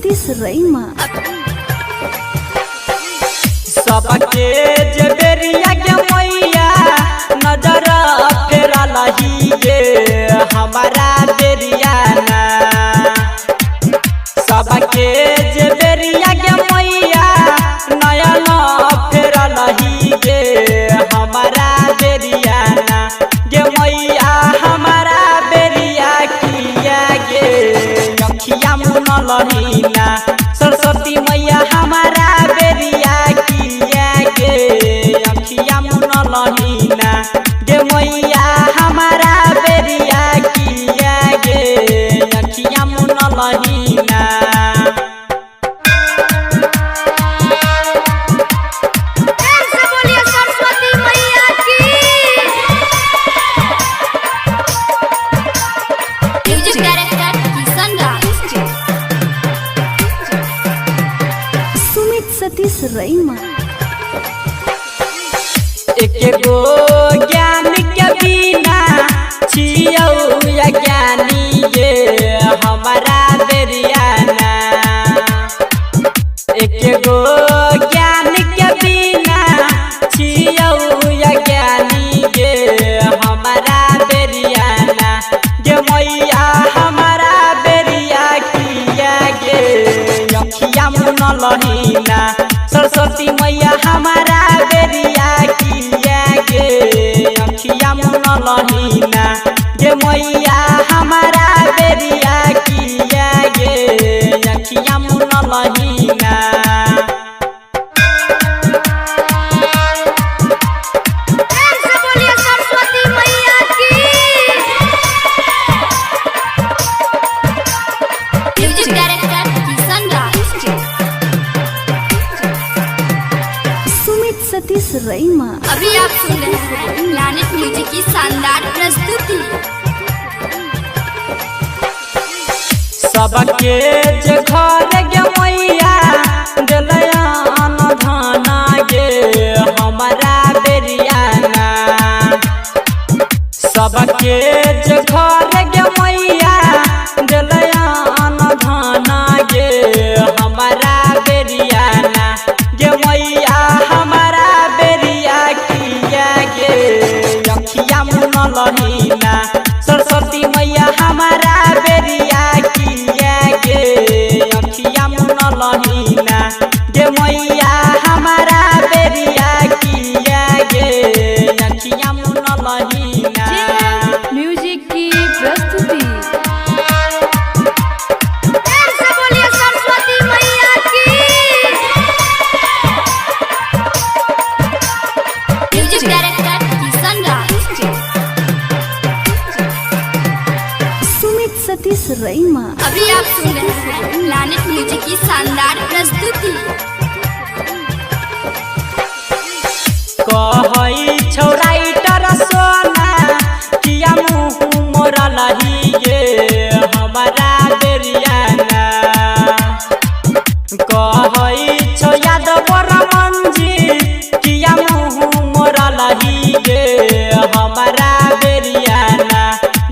सतीश रईमा सबके जबेरिया के मैया नजर फेरा लही गे हमारा बेरिया ना। सबके जबेरिया के मैया नयन फेरा लही गे हमारा बेरिया ना। गे मैया हमारा बेरिया किया गे अखिया मुन लही ना। सरस्वती मैया हमारा बेरिया किया गे अखिया मुन लही ना। गे मैया हमारा बेरिया किया गे अखिया मुन लही ना। सतीश रईमा एक गो ज्ञान के बिना छियौ ज्ञानी गे हमारा बेरिया ना। एक गो ज्ञान के बिना छियौ ज्ञानी गे हमारा बेरिया ना। गे मैया हमारा बेरिया किया गे अखिया मुन लही ना। सरस्वती मैया हमारा बेरिया किया गे अखिया मुन लही ना। गे मैया हमारा बेरिया किया गे अखिया मुन लही ना। सतीश रईमा अभी आप सुन रहे हैं प्लैनेट म्यूजिक की शानदार प्रस्तुति। सबके जे घर गे मैया दिलयान धाना गे हमारा बेरिया ना। सबके जे घर गे मैया दिलयान धाना गे हमारा बेरिया ना। गे मैया हमारा बेरिया किया गे अखिया मुन लही ना। सरस्वती मैया हमारा बेरिया किया गे अखिया मुन लही ना। गे मैया हमारा बेरिया किया गे अखिया मुन लही ना। म्यूजिक की प्रस्तुति सतीश रईमा अभी आप सुन रहे हैं प्लैनेट म्यूजिक की शानदार प्रस्तुति। कहई छौराइटर सोना किया मुँह मोरा लही गे हमारा बेरिया ना। कहई छौ यादव मंजी किया मुँह मोरा लही गे हमारा बेरिया ना।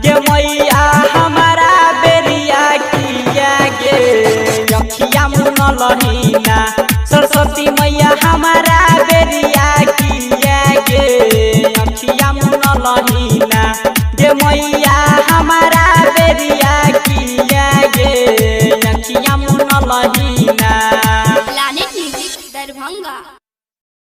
गे मैया हमारा बेरिया किया गे अखिया मुन लही ना। सरस्वती मैया हमारा